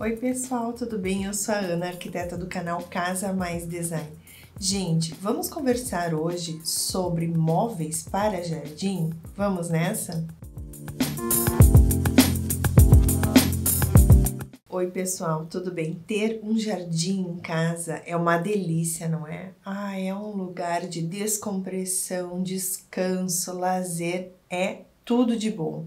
Oi pessoal, tudo bem? Eu sou a Ana, arquiteta do canal Casa Mais Design. Gente, vamos conversar hoje sobre móveis para jardim? Vamos nessa? Oi pessoal, tudo bem? Ter um jardim em casa é uma delícia, não é? É um lugar de descompressão, descanso, lazer, é tudo de bom.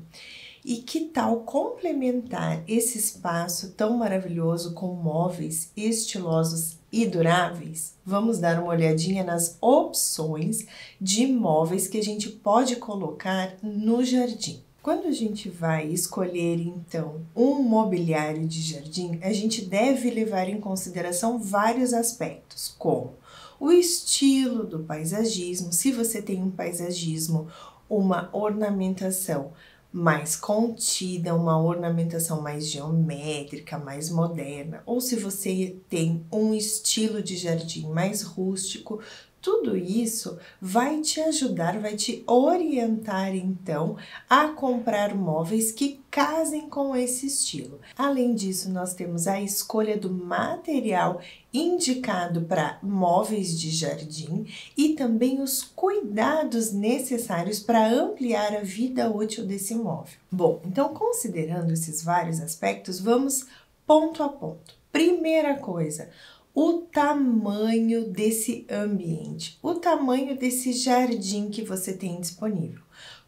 E que tal complementar esse espaço tão maravilhoso com móveis estilosos e duráveis? Vamos dar uma olhadinha nas opções de móveis que a gente pode colocar no jardim. Quando a gente vai escolher, então, um mobiliário de jardim, a gente deve levar em consideração vários aspectos, como o estilo do paisagismo, se você tem um paisagismo, uma ornamentação mais contida, uma ornamentação mais geométrica, mais moderna, ou se você tem um estilo de jardim mais rústico, tudo isso vai te ajudar, vai te orientar então a comprar móveis que casem com esse estilo. Além disso, nós temos a escolha do material indicado para móveis de jardim e também os cuidados necessários para ampliar a vida útil desse móvel. Bom, então considerando esses vários aspectos, vamos ponto a ponto. Primeira coisa, o tamanho desse ambiente, o tamanho desse jardim que você tem disponível.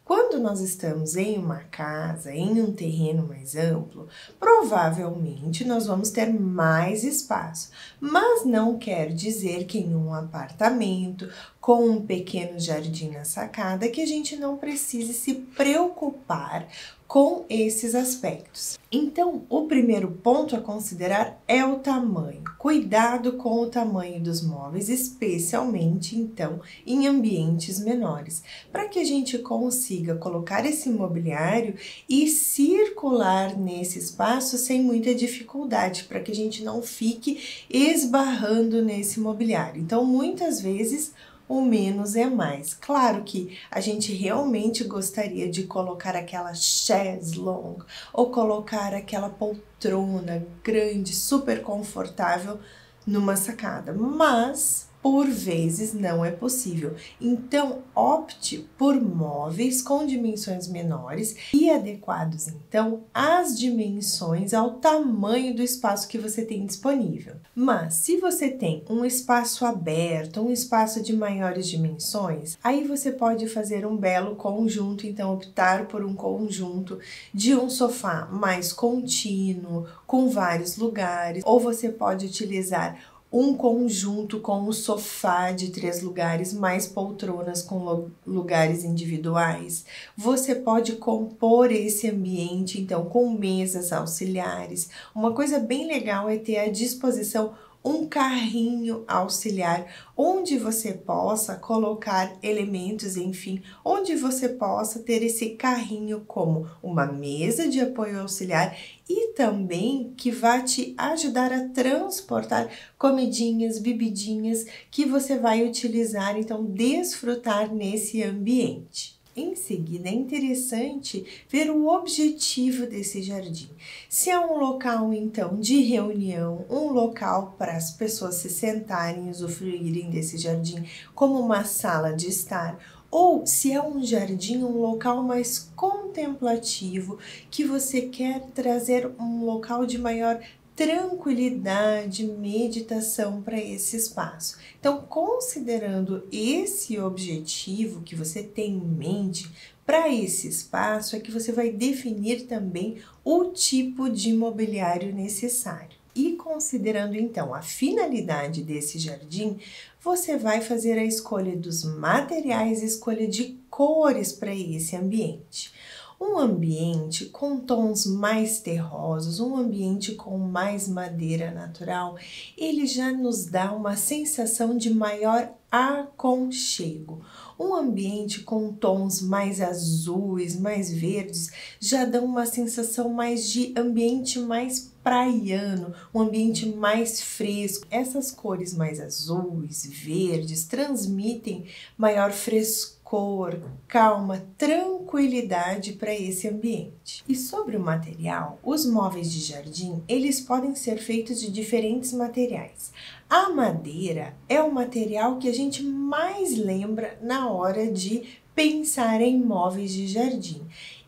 Quando nós estamos em uma casa, em um terreno mais amplo, provavelmente nós vamos ter mais espaço, mas não quer dizer que em um apartamento com um pequeno jardim na sacada que a gente não precise se preocupar com esses aspectos. Então, o primeiro ponto a considerar é o tamanho. Cuidado com o tamanho dos móveis, especialmente então em ambientes menores, para que a gente consiga colocar esse mobiliário e circular nesse espaço sem muita dificuldade, para que a gente não fique esbarrando nesse mobiliário. Então, muitas vezes o menos é mais. Claro que a gente realmente gostaria de colocar aquela chaise longue ou colocar aquela poltrona grande, super confortável numa sacada, mas por vezes não é possível. Então, opte por móveis com dimensões menores e adequados, então, às dimensões, ao tamanho do espaço que você tem disponível. Mas, se você tem um espaço aberto, um espaço de maiores dimensões, aí você pode fazer um belo conjunto, então, optar por um conjunto de um sofá mais contínuo, com vários lugares, ou você pode utilizar um conjunto com um sofá de 3 lugares, mais poltronas com lugares individuais. Você pode compor esse ambiente, então, com mesas auxiliares. Uma coisa bem legal é ter à disposição um carrinho auxiliar, onde você possa colocar elementos, enfim, onde você possa ter esse carrinho como uma mesa de apoio auxiliar e também que vai te ajudar a transportar comidinhas, bebidinhas que você vai utilizar, então desfrutar nesse ambiente. Em seguida, é interessante ver o objetivo desse jardim. Se é um local, então, de reunião, um local para as pessoas se sentarem e usufruírem desse jardim como uma sala de estar, ou se é um jardim, um local mais contemplativo, que você quer trazer um local de maior tranquilidade, meditação para esse espaço. Então, considerando esse objetivo que você tem em mente para esse espaço, é que você vai definir também o tipo de mobiliário necessário. E considerando então a finalidade desse jardim, você vai fazer a escolha dos materiais, escolha de cores para esse ambiente. Um ambiente com tons mais terrosos, um ambiente com mais madeira natural, ele já nos dá uma sensação de maior aconchego. Um ambiente com tons mais azuis, mais verdes, já dá uma sensação mais de ambiente mais praiano, um ambiente mais fresco. Essas cores mais azuis, verdes, transmitem maior frescor, frescor, calma, tranquilidade para esse ambiente. E sobre o material, os móveis de jardim, eles podem ser feitos de diferentes materiais. A madeira é o material que a gente mais lembra na hora de pensar em móveis de jardim.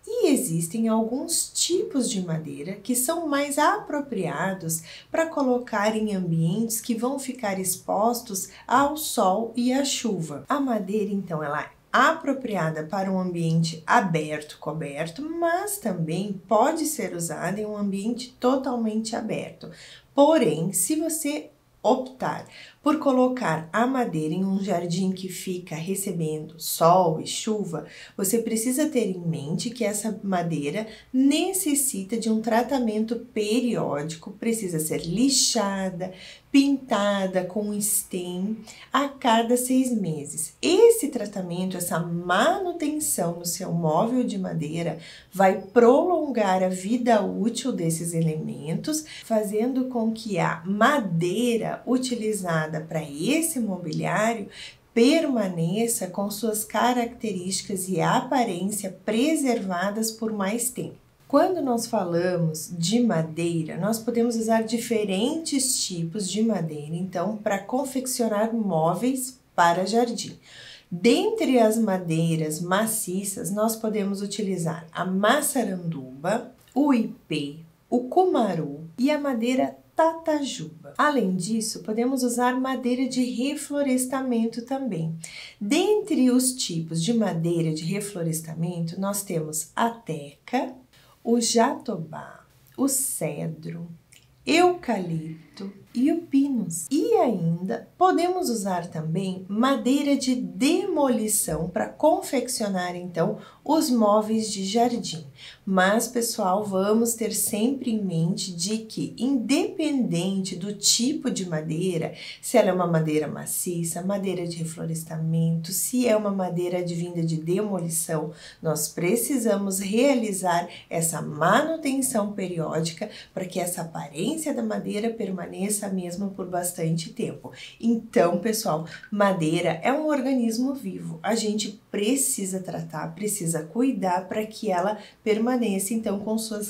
E existem alguns tipos de madeira que são mais apropriados para colocar em ambientes que vão ficar expostos ao sol e à chuva. A madeira, então, ela é apropriada para um ambiente aberto, coberto, mas também pode ser usada em um ambiente totalmente aberto. Porém, se você optar por colocar a madeira em um jardim que fica recebendo sol e chuva, você precisa ter em mente que essa madeira necessita de um tratamento periódico, precisa ser lixada, pintada com stem a cada 6 meses. Esse tratamento, essa manutenção no seu móvel de madeira vai prolongar a vida útil desses elementos, fazendo com que a madeira utilizada para esse mobiliário permaneça com suas características e aparência preservadas por mais tempo. Quando nós falamos de madeira, nós podemos usar diferentes tipos de madeira, então, para confeccionar móveis para jardim. Dentre as madeiras maciças, nós podemos utilizar a maçaranduba, o ipê, o cumaru e a madeira tatajuba. Além disso, podemos usar madeira de reflorestamento também. Dentre os tipos de madeira de reflorestamento, nós temos a teca, o jatobá, o cedro, eucalipto e o pinus. E ainda podemos usar também madeira de demolição para confeccionar então os móveis de jardim. Mas, pessoal, vamos ter sempre em mente de que, independente do tipo de madeira, se ela é uma madeira maciça, madeira de reflorestamento, se é uma madeira advinda de demolição, nós precisamos realizar essa manutenção periódica para que essa aparência da madeira permaneça a mesma por bastante tempo. Então, pessoal, madeira é um organismo vivo. A gente precisa tratar, precisa cuidar para que ela permaneça, então, com suas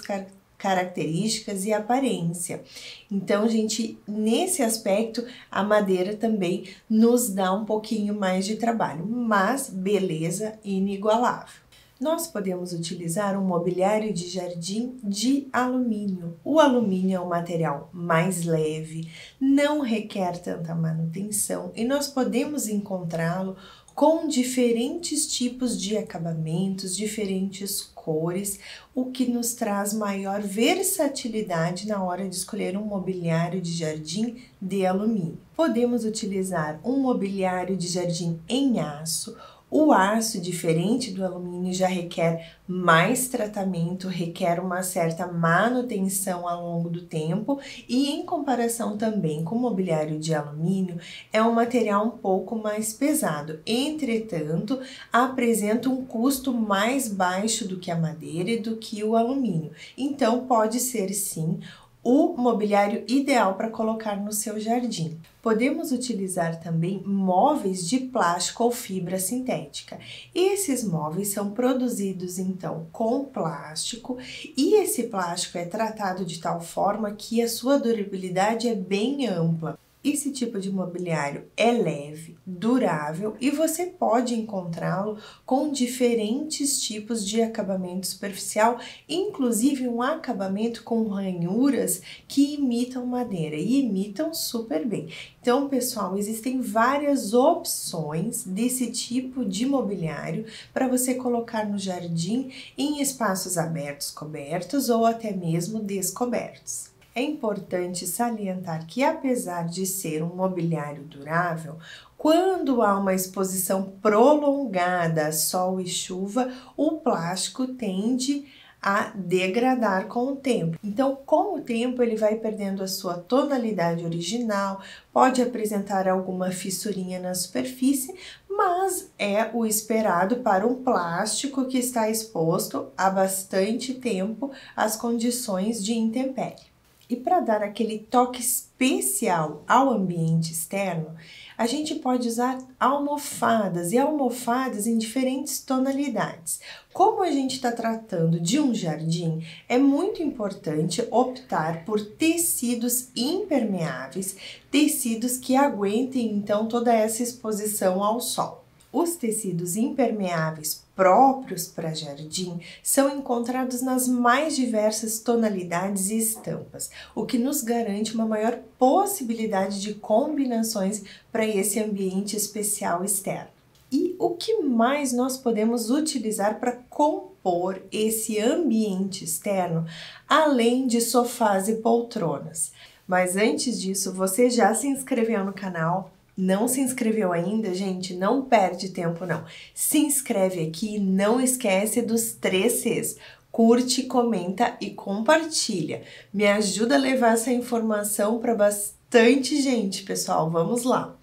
características e aparência. Então, gente, nesse aspecto, a madeira também nos dá um pouquinho mais de trabalho, mas beleza inigualável. Nós podemos utilizar um mobiliário de jardim de alumínio. O alumínio é um material mais leve, não requer tanta manutenção e nós podemos encontrá-lo com diferentes tipos de acabamentos, diferentes cores, o que nos traz maior versatilidade na hora de escolher um mobiliário de jardim de alumínio. Podemos utilizar um mobiliário de jardim em aço. O aço, diferente do alumínio, já requer mais tratamento, requer uma certa manutenção ao longo do tempo e, em comparação também com o mobiliário de alumínio, é um material um pouco mais pesado. Entretanto, apresenta um custo mais baixo do que a madeira e do que o alumínio. Então, pode ser sim o mobiliário ideal para colocar no seu jardim. Podemos utilizar também móveis de plástico ou fibra sintética. Esses móveis são produzidos então com plástico e esse plástico é tratado de tal forma que a sua durabilidade é bem ampla. Esse tipo de mobiliário é leve, durável e você pode encontrá-lo com diferentes tipos de acabamento superficial, inclusive um acabamento com ranhuras que imitam madeira e imitam super bem. Então, pessoal, existem várias opções desse tipo de mobiliário para você colocar no jardim em espaços abertos, cobertos ou até mesmo descobertos. É importante salientar que, apesar de ser um mobiliário durável, quando há uma exposição prolongada a sol e chuva, o plástico tende a degradar com o tempo. Então, com o tempo, ele vai perdendo a sua tonalidade original, pode apresentar alguma fissurinha na superfície, mas é o esperado para um plástico que está exposto há bastante tempo às condições de intempérie. E para dar aquele toque especial ao ambiente externo, a gente pode usar almofadas e almofadas em diferentes tonalidades. Como a gente está tratando de um jardim, é muito importante optar por tecidos impermeáveis, tecidos que aguentem então toda essa exposição ao sol. Os tecidos impermeáveis próprios para jardim são encontrados nas mais diversas tonalidades e estampas, o que nos garante uma maior possibilidade de combinações para esse ambiente especial externo. E o que mais nós podemos utilizar para compor esse ambiente externo, além de sofás e poltronas? Mas antes disso, você já se inscreveu no canal? Não se inscreveu ainda, gente? Não perde tempo não. Se inscreve aqui e não esquece dos 3 Cs. Curte, comenta e compartilha. Me ajuda a levar essa informação para bastante gente, pessoal. Vamos lá.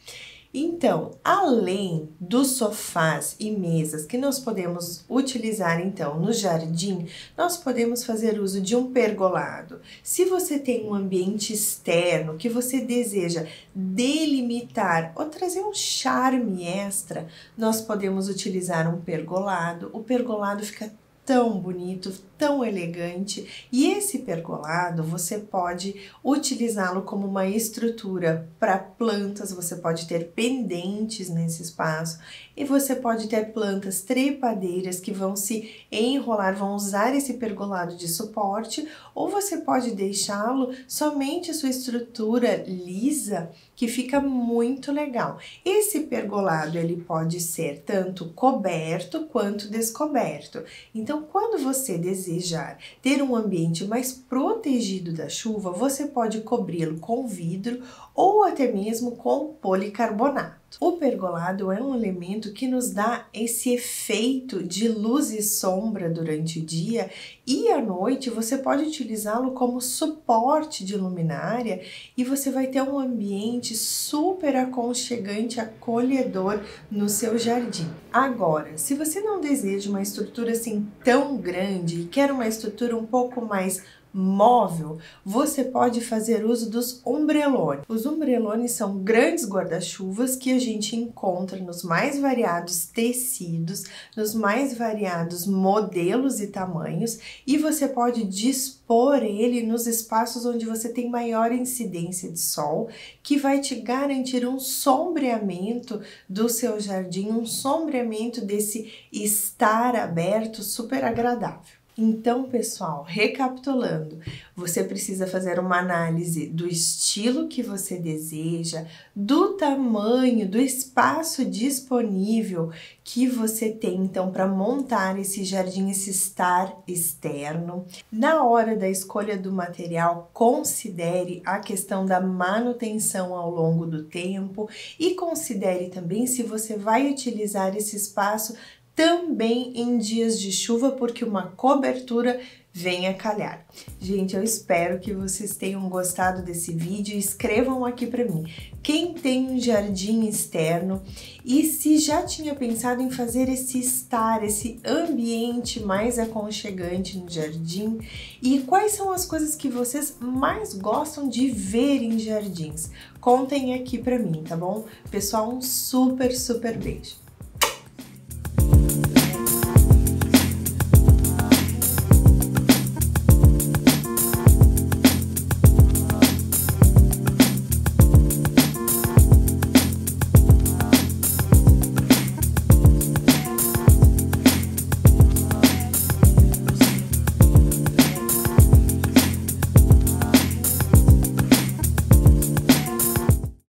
Então, além dos sofás e mesas que nós podemos utilizar então no jardim, nós podemos fazer uso de um pergolado. Se você tem um ambiente externo que você deseja delimitar ou trazer um charme extra, nós podemos utilizar um pergolado. O pergolado fica tão bonito, tão elegante, e esse pergolado você pode utilizá-lo como uma estrutura para plantas, você pode ter pendentes nesse espaço e você pode ter plantas trepadeiras que vão se enrolar, vão usar esse pergolado de suporte, ou você pode deixá-lo somente a sua estrutura lisa, que fica muito legal. Esse pergolado ele pode ser tanto coberto quanto descoberto. Então, quando você desejar ter um ambiente mais protegido da chuva, você pode cobri-lo com vidro ou até mesmo com policarbonato. O pergolado é um elemento que nos dá esse efeito de luz e sombra durante o dia, e à noite você pode utilizá-lo como suporte de luminária e você vai ter um ambiente super aconchegante, acolhedor no seu jardim. Agora, se você não deseja uma estrutura assim tão grande e quer uma estrutura um pouco mais móvel, você pode fazer uso dos ombrelones. Os ombrelones são grandes guarda-chuvas que a gente encontra nos mais variados tecidos, nos mais variados modelos e tamanhos, e você pode dispor ele nos espaços onde você tem maior incidência de sol, que vai te garantir um sombreamento do seu jardim, um sombreamento desse estar aberto super agradável. Então, pessoal, recapitulando, você precisa fazer uma análise do estilo que você deseja, do tamanho, do espaço disponível que você tem, então, para montar esse jardim, esse estar externo. Na hora da escolha do material, considere a questão da manutenção ao longo do tempo e considere também se você vai utilizar esse espaço também em dias de chuva, porque uma cobertura vem a calhar. Gente, eu espero que vocês tenham gostado desse vídeo. Escrevam aqui para mim quem tem um jardim externo e se já tinha pensado em fazer esse estar, esse ambiente mais aconchegante no jardim, e quais são as coisas que vocês mais gostam de ver em jardins. Contem aqui para mim, tá bom? Pessoal, um super beijo!